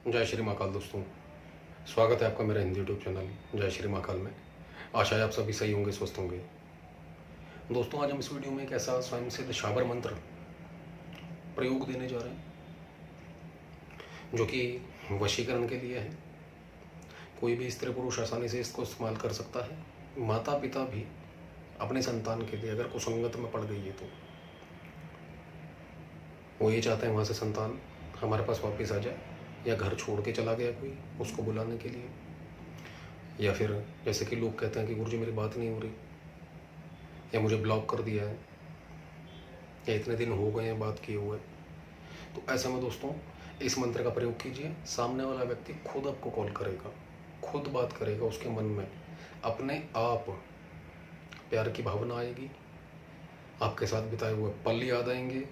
जय श्री महाकाल दोस्तों, स्वागत है आपका मेरा हिंदी यूट्यूब चैनल जय श्री महाकाल में। आशा है आप सभी सही होंगे, स्वस्थ होंगे। दोस्तों, आज हम इस वीडियो में एक ऐसा स्वयं सिद्ध शाबर मंत्र प्रयोग देने जा रहे हैं जो कि वशीकरण के लिए है। कोई भी स्त्री पुरुष आसानी से इसको इस्तेमाल कर सकता है। माता पिता भी अपने संतान के लिए अगर कुसंगत में पड़ गई है तो वो ये चाहते हैं वहाँ से संतान हमारे पास वापस आ जाए, या घर छोड़ के चला गया कोई उसको बुलाने के लिए, या फिर जैसे कि लोग कहते हैं कि गुरुजी मेरी बात नहीं हो रही, या मुझे ब्लॉक कर दिया है, या इतने दिन हो गए हैं बात किए हुए। तो ऐसे में दोस्तों इस मंत्र का प्रयोग कीजिए। सामने वाला व्यक्ति खुद आपको कॉल करेगा, खुद बात करेगा, उसके मन में अपने आप प्यार की भावना आएगी, आपके साथ बिताए हुए पल याद आएंगे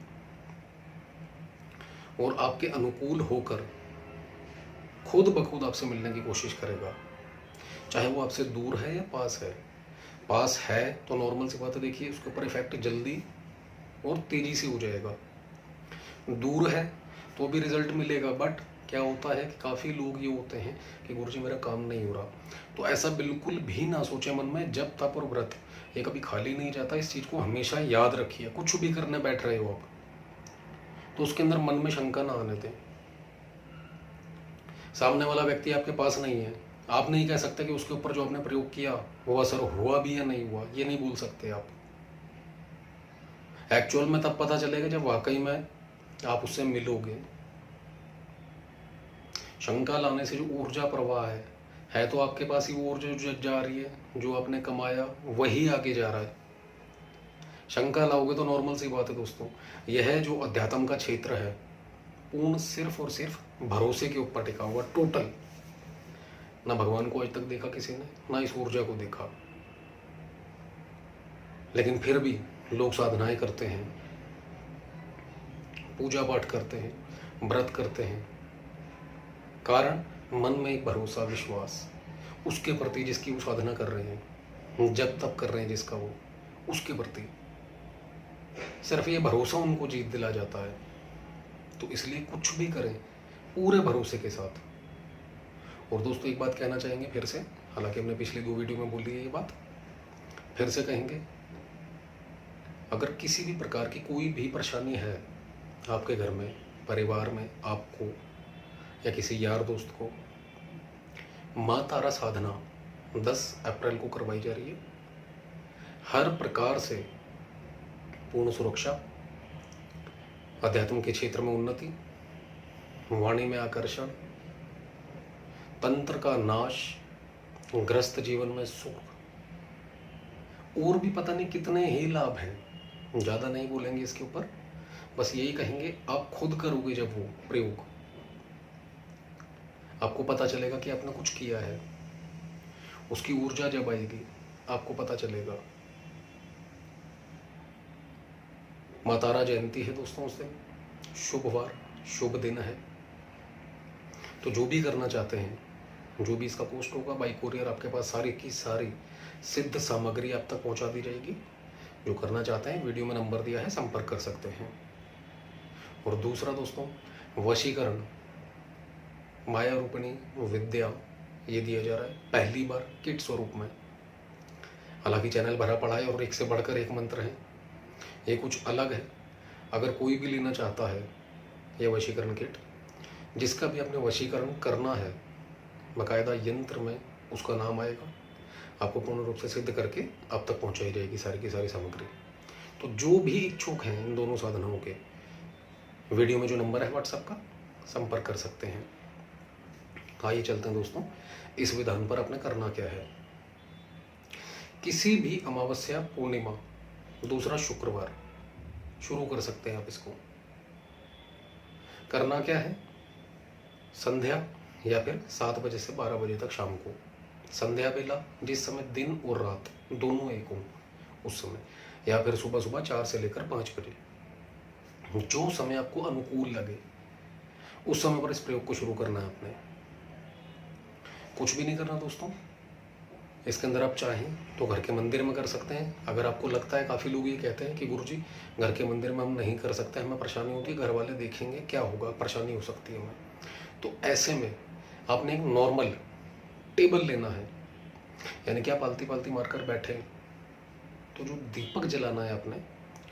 और आपके अनुकूल होकर खुद ब खुद आपसे मिलने की कोशिश करेगा। चाहे वो आपसे दूर है या पास है। पास है तो नॉर्मल सी बात है, देखिए उसके ऊपर इफेक्ट जल्दी और तेजी से हो जाएगा। दूर है तो भी रिजल्ट मिलेगा, बट क्या होता है कि काफ़ी लोग ये होते हैं कि गुरुजी मेरा काम नहीं हो रहा। तो ऐसा बिल्कुल भी ना सोचे मन में। जब तप और व्रत ये कभी खाली नहीं जाता, इस चीज़ को हमेशा याद रखिए। कुछ भी करने बैठ रहे हो आप तो उसके अंदर मन में शंका ना आने दें। सामने वाला व्यक्ति आपके पास नहीं है, आप नहीं कह सकते कि उसके ऊपर जो आपने प्रयोग किया वो असर हुआ भी या नहीं हुआ, ये नहीं बोल सकते आप। एक्चुअल में तब पता चलेगा जब वाकई में आप उससे मिलोगे। शंका लाने से जो ऊर्जा प्रवाह है तो आपके पास ही वो ऊर्जा जो जा रही है, जो आपने कमाया वही आगे जा रहा है। शंका लाओगे तो नॉर्मल सी बात है दोस्तों, यह है जो अध्यात्म का क्षेत्र है पूर्ण सिर्फ और सिर्फ भरोसे के ऊपर टिका हुआ। टोटल ना भगवान को आज तक देखा किसी ने, ना इस ऊर्जा को देखा, लेकिन फिर भी लोग साधनाएं करते हैं, पूजा पाठ करते हैं, व्रत करते हैं। कारण मन में एक भरोसा, विश्वास उसके प्रति जिसकी वो साधना कर रहे हैं, जब तब कर रहे हैं जिसका वो, उसके प्रति सिर्फ ये भरोसा उनको जीत दिला जाता है। तो इसलिए कुछ भी करें पूरे भरोसे के साथ। और दोस्तों एक बात कहना चाहेंगे फिर से, हालांकि हमने पिछली 2 वीडियो में बोली है ये बात, फिर से कहेंगे, अगर किसी भी प्रकार की कोई भी परेशानी है आपके घर में, परिवार में, आपको या किसी यार दोस्त को, माँ तारा साधना 10 अप्रैल को करवाई जा रही है। हर प्रकार से पूर्ण सुरक्षा, अध्यात्म के क्षेत्र में उन्नति, वाणी में आकर्षण, तंत्र का नाश, ग्रस्त जीवन में सुख, और भी पता नहीं कितने ही लाभ हैं। ज़्यादा नहीं बोलेंगे इसके ऊपर, बस यही कहेंगे आप खुद करोगे जब वो प्रयोग, आपको पता चलेगा कि आपने कुछ किया है। उसकी ऊर्जा जब आएगी आपको पता चलेगा। माँ तारा जयंती है दोस्तों उस दिन, शुभ वार, शुभ दिन है। तो जो भी करना चाहते हैं, जो भी इसका पोस्ट होगा बाई कोरियर आपके पास सारी की सारी सिद्ध सामग्री आप तक पहुंचा दी जाएगी। जो करना चाहते हैं वीडियो में नंबर दिया है, संपर्क कर सकते हैं। और दूसरा दोस्तों, वशीकरण माया रूपिणी विद्या ये दिया जा रहा है पहली बार किट स्वरूप में। हालांकि चैनल भरा पड़ा है और एक से बढ़कर एक मंत्र है, ये कुछ अलग है। अगर कोई भी लेना चाहता है ये वशीकरण किट, जिसका भी आपने वशीकरण करना है, बाकायदा यंत्र में उसका नाम आएगा, आपको पूर्ण रूप से सिद्ध करके आप तक पहुंचाई जाएगी सारी की सारी सामग्री। तो जो भी इच्छुक हैं इन दोनों साधनों के, वीडियो में जो नंबर है व्हाट्सएप का, संपर्क कर सकते हैं। आइए चलते हैं दोस्तों इस विधान पर। आपने करना क्या है, किसी भी अमावस्या, पूर्णिमा, दूसरा शुक्रवार शुरू कर सकते हैं आप इसको। करना क्या है, संध्या या फिर 7 बजे से 12 बजे तक शाम को, संध्या बेला जिस समय दिन और रात दोनों एक हों उस समय, या फिर सुबह सुबह 4 से लेकर 5 बजे, जो समय आपको अनुकूल लगे उस समय पर इस प्रयोग को शुरू करना है आपने। कुछ भी नहीं करना दोस्तों। इसके अंदर आप चाहें तो घर के मंदिर में कर सकते हैं। अगर आपको लगता है, काफ़ी लोग ये कहते हैं कि गुरुजी घर के मंदिर में हम नहीं कर सकते, हमें परेशानी होती है, घर वाले देखेंगे क्या होगा, परेशानी हो सकती है हमें, तो ऐसे में आपने एक नॉर्मल टेबल लेना है, यानी कि आप आलती पालती मारकर बैठे, तो जो दीपक जलाना है आपने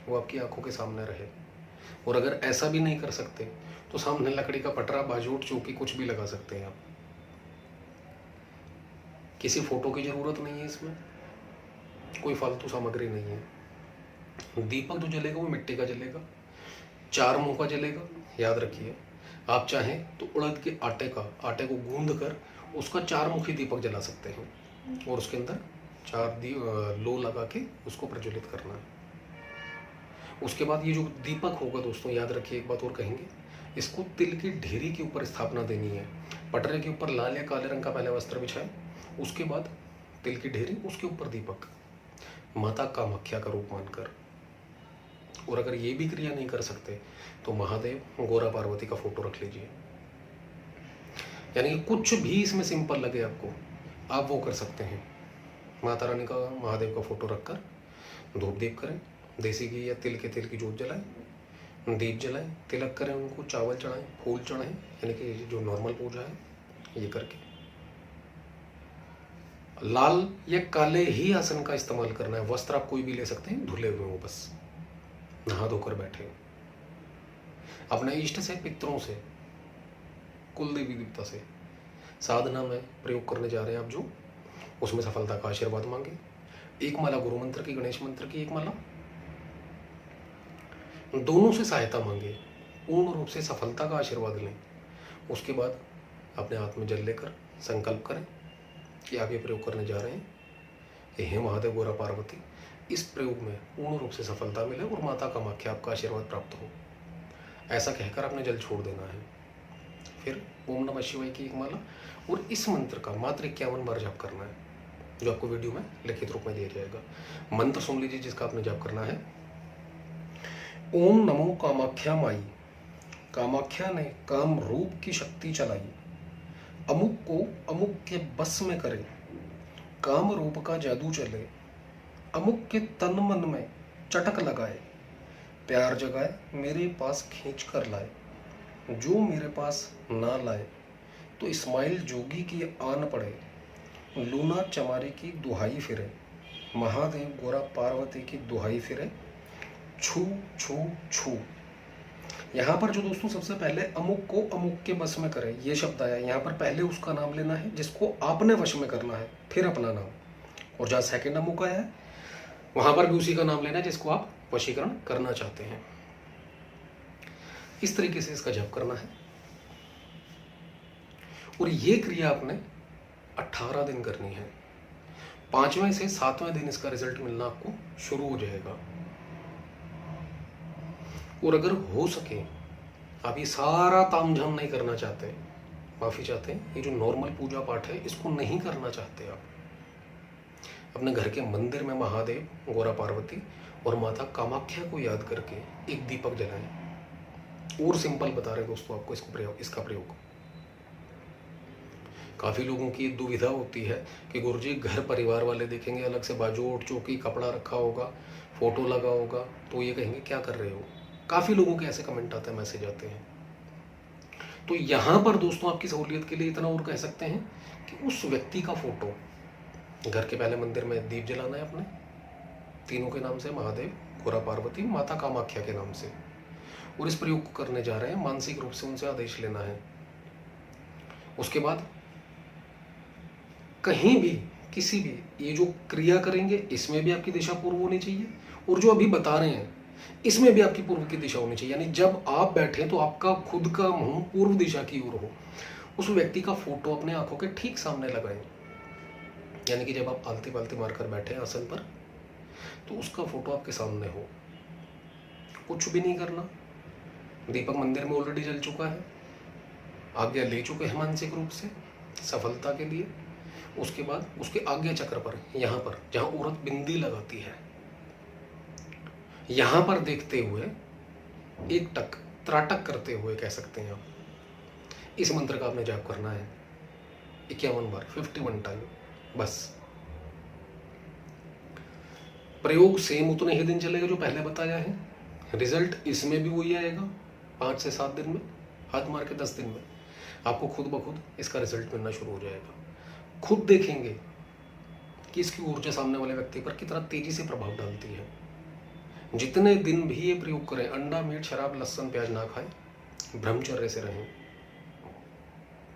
वो आपकी आंखों के सामने रहे। और अगर ऐसा भी नहीं कर सकते तो सामने लकड़ी का पटरा, बाजूट, चौकी कुछ भी लगा सकते हैं आप। किसी फोटो की जरूरत नहीं है, इसमें कोई फालतू सामग्री नहीं है। दीपक जो जलेगा वो मिट्टी का जलेगा, 4 मुंह का जलेगा। याद रखिए, आप चाहें तो उड़द के आटे को गूंद कर उसका 4 मुखी दीपक जला सकते हैं और उसके अंदर 4 लो लगा के उसको प्रज्वलित करना है। उसके बाद ये जो दीपक होगा दोस्तों, याद रखिए एक बात और कहेंगे, इसको तिल की ढेरी के ऊपर स्थापना देनी है। पटरे के ऊपर लाल या काले रंग का पहले वस्त्र बिछाए, उसके बाद तिल की ढेरी, उसके ऊपर दीपक, माता कामाख्या का रूप मानकर। और अगर ये भी क्रिया नहीं कर सकते तो महादेव, गोरा पार्वती का फोटो रख लीजिए। यानी कि कुछ भी इसमें सिंपल लगे आपको, आप वो कर सकते हैं। माता रानी का, महादेव का फोटो रखकर धूप दीप करें, देसी घी या तिल की जोत जलाएं, दीप जलाएं, तिलक करें, उनको चावल चढ़ाएं, फूल चढ़ाएं, यानी कि जो नॉर्मल पूजा है ये करके लाल या काले ही आसन का इस्तेमाल करना है। वस्त्र आप कोई भी ले सकते हैं, धुले हुए हो, बस नहा धोकर बैठे। अपने इष्ट से, पितरों से, कुल देवी देवता से साधना में प्रयोग करने जा रहे हैं आप जो, उसमें सफलता का आशीर्वाद मांगे। एक माला गुरु मंत्र की, गणेश मंत्र की एक माला, दोनों से सहायता मांगे, पूर्ण रूप से सफलता का आशीर्वाद लें। उसके बाद अपने हाथ में जल लेकर संकल्प करें कि आप ये प्रयोग करने जा रहे हैं कि हे महादेव, गोरा पार्वती, इस प्रयोग में पूर्ण रूप से सफलता मिले और माता कामाख्या आपका आशीर्वाद प्राप्त हो। ऐसा कहकर आपने जल छोड़ देना है। फिर ओम नमः शिवाय की एक माला और इस मंत्र का मात्र 51 बार जाप करना है, जो आपको वीडियो में लिखित रूप में दिया जाएगा। मंत्र सुन लीजिए जिसका आपने जाप करना है। ओम नमो कामाख्या माई, कामाख्या ने काम रूप की शक्ति चलाई, अमुक को अमुक के बस में करे, काम रूप का जादू चले, अमुक के तन मन में चटक लगाए, प्यार जगाए, मेरे पास खींच कर लाए, जो मेरे पास ना लाए तो इस्माइल जोगी की आन पड़े, लूना चमारी की दुहाई फिरे, महादेव गोरा पार्वती की दुहाई फिरे, छू छू छू। यहाँ पर जो दोस्तों सबसे पहले अमुक को अमुक के बस में करे ये शब्द आया, यहाँ पर पहले उसका नाम लेना है जिसको आपने वश में करना है, फिर अपना नाम। और जहाँ सेकंड अमुक आया है वहां पर भी उसी का नाम लेना है जिसको आप वशीकरण करना चाहते हैं। इस तरीके से इसका जप करना है और ये क्रिया आपने 18 दिन करनी है। 5वें से 7वें दिन इसका रिजल्ट मिलना आपको शुरू हो जाएगा। और अगर हो सके, आप ये सारा तामझाम नहीं करना चाहते, माफी चाहते हैं, ये जो नॉर्मल पूजा पाठ है इसको नहीं करना चाहते, आप अपने घर के मंदिर में महादेव, गोरा पार्वती और माता कामाख्या को याद करके एक दीपक जलाएं। और सिंपल बता रहे दोस्तों आपको इसका प्रयोग। काफी लोगों की दुविधा होती है कि गुरुजी घर परिवार वाले देखेंगे, अलग से बाजूट, चौकी, कपड़ा रखा होगा, फोटो लगा होगा, तो ये कहेंगे क्या कर रहे हो। काफी लोगों के ऐसे कमेंट आते हैं, मैसेज आते हैं। तो यहां पर दोस्तों आपकी सहूलियत के लिए इतना और कह सकते हैं कि उस व्यक्ति का फोटो घर के पहले मंदिर में दीप जलाना है अपने तीनों के नाम से, महादेव, गोरा पार्वती, माता कामाख्या के नाम से। और इस प्रयोग को करने जा रहे हैं, मानसिक रूप से उनसे आदेश लेना है। उसके बाद कहीं भी किसी भी ये जो क्रिया करेंगे इसमें भी आपकी दिशा पूर्व होनी चाहिए, और जो अभी बता रहे हैं इसमें भी आपकी पूर्व की दिशा होनी चाहिए। यानी जब आप बैठे तो आपका खुद का मुंह पूर्व दिशा की ओर हो। उस व्यक्ति का फोटो अपने आंखों के ठीक सामने लगाएं। यानी कि जब आप आलती पालती मारकर बैठे आसन पर तो उसका फोटो आपके सामने हो। कुछ भी नहीं करना, दीपक मंदिर में ऑलरेडी जल चुका है, आज्ञा ले चुके हैं मानसिक रूप से सफलता के लिए। उसके बाद उसके आज्ञा चक्र पर, यहाँ पर जहाँ औरत बिंदी लगाती है, यहाँ पर देखते हुए एक टक त्राटक करते हुए कह सकते हैं आप, इस मंत्र का आपने जाप करना है 51 बार, 51 टाइम बस। प्रयोग सेम उतने ही दिन चलेगा जो पहले बताया है। रिजल्ट इसमें भी वही आएगा 5 से 7 दिन में, हाथ मार के 10 दिन में। आपको खुद ब खुद इसका रिजल्ट मिलना शुरू हो जाएगा। खुद देखेंगे कि इसकी ऊर्जा सामने वाले व्यक्ति पर कितना तेजी से प्रभाव डालती है। जितने दिन भी ये प्रयोग करें, अंडा, मीट, शराब, लहसुन, प्याज ना खाएं, ब्रह्मचर्य से रहें,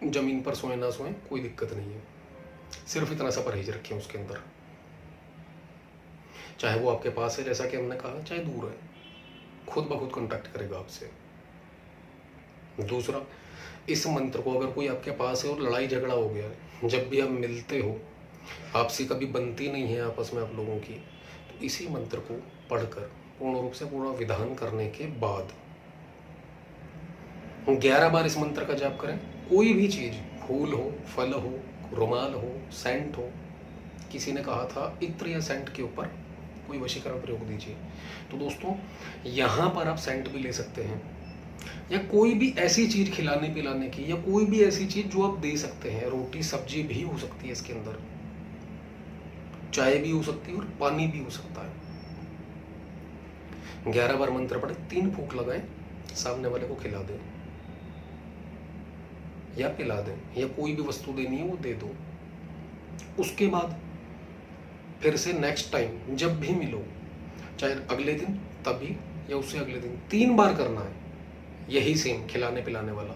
जमीन पर सोए ना सोए कोई दिक्कत नहीं है, सिर्फ इतना सा परहेज रखें उसके अंदर। चाहे वो आपके पास है जैसा कि हमने कहा, चाहे दूर है, खुद ब खुद कांटेक्ट करेगा आपसे। दूसरा, इस मंत्र को अगर कोई आपके पास है और लड़ाई झगड़ा हो गया है, जब भी आप मिलते हो, आपसे कभी बनती नहीं है आपस में आप लोगों की, तो इसी मंत्र को पढ़कर पूर्ण रूप से पूरा विधान करने के बाद 11 बार इस मंत्र का जाप करें। कोई भी चीज, फूल हो, फल हो, रुमाल हो, सेंट हो, किसी ने कहा था इत्र या सेंट के ऊपर कोई वशीकरण प्रयोग दीजिए, तो दोस्तों यहाँ पर आप सेंट भी ले सकते हैं, या कोई भी ऐसी चीज खिलाने पिलाने की, या कोई भी ऐसी चीज जो आप दे सकते हैं। रोटी सब्जी भी हो सकती है इसके अंदर, चाय भी हो सकती है और पानी भी हो सकता है। 11 बार मंत्र पढ़े, 3 फूंक लगाएं, सामने वाले को खिला दें या पिला दें, या कोई भी वस्तु देनी है वो दे दो। उसके बाद फिर से नेक्स्ट टाइम जब भी मिलो, चाहे अगले दिन तभी या उससे अगले दिन, 3 बार करना है यही सेम खिलाने पिलाने वाला।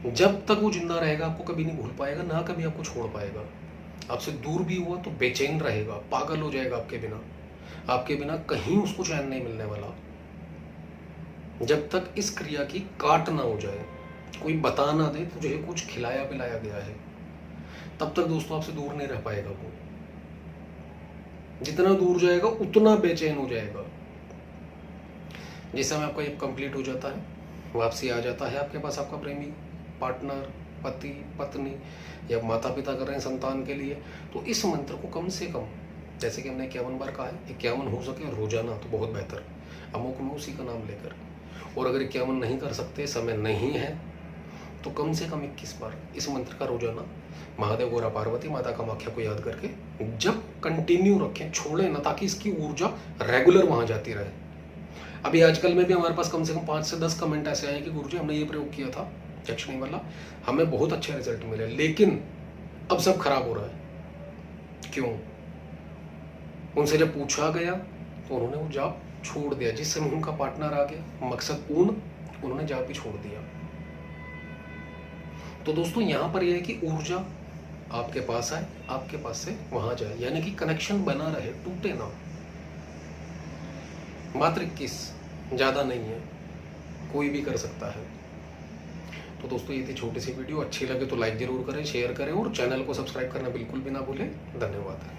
जब तक वो जिंदा रहेगा आपको कभी नहीं भूल पाएगा, ना कभी आपको छोड़ पाएगा। आपसे दूर भी हुआ तो बेचैन रहेगा, पागल हो जाएगा आपके बिना कहीं उसको चैन नहीं मिलने वाला। जब तक इस क्रिया की काट ना हो जाए, कोई बता ना दे तुझे कुछ खिलाया पिलाया गया है, तब तक दोस्तों आपसे दूर नहीं रह पाएगा वो। जितना दूर जाएगा उतना बेचैन हो जाएगा। जिस समय आपका ये कंप्लीट हो जाता है, वापसी आ जाता है आपके पास आपका प्रेमी, पार्टनर, पति, पत्नी, या माता पिता कर रहे हैं संतान के लिए, तो इस मंत्र को कम से कम, जैसे कि हमने 51 बार कहा है, 51 हो सके रोजाना तो बहुत बेहतर, अमुक में उसी का नाम लेकर। और अगर 51 नहीं कर सकते, समय नहीं है, तो कम से कम 21 बार इस मंत्र का रोजाना महादेव, गौरा, पार्वती, माता कामाख्या को याद करके जब कंटिन्यू रखें, छोड़ें ना, ताकि इसकी ऊर्जा रेगुलर वहां जाती रहे। अभी आजकल में भी हमारे पास कम से कम 5 से 10 कमेंट ऐसे आए कि गुरुजी हमने ये प्रयोग किया था यक्षिणी वाला, हमें बहुत अच्छे रिजल्ट मिले, लेकिन अब सब खराब हो रहा है। क्यों? उनसे जब पूछा गया तो उन्होंने वो जाप छोड़ दिया। जिस समय उनका पार्टनर आ गया, मकसद पूर्ण, उन्होंने जाप ही छोड़ दिया। तो दोस्तों यहाँ पर यह है कि ऊर्जा आपके पास आए, आपके पास से वहां जाए, यानी कि कनेक्शन बना रहे, टूटे ना। मात्र 21, ज्यादा नहीं है, कोई भी कर सकता है। तो दोस्तों ये थी छोटी सी वीडियो, अच्छी लगे तो लाइक जरूर करें, शेयर करें और चैनल को सब्सक्राइब करना बिल्कुल भी ना भूलें। धन्यवाद।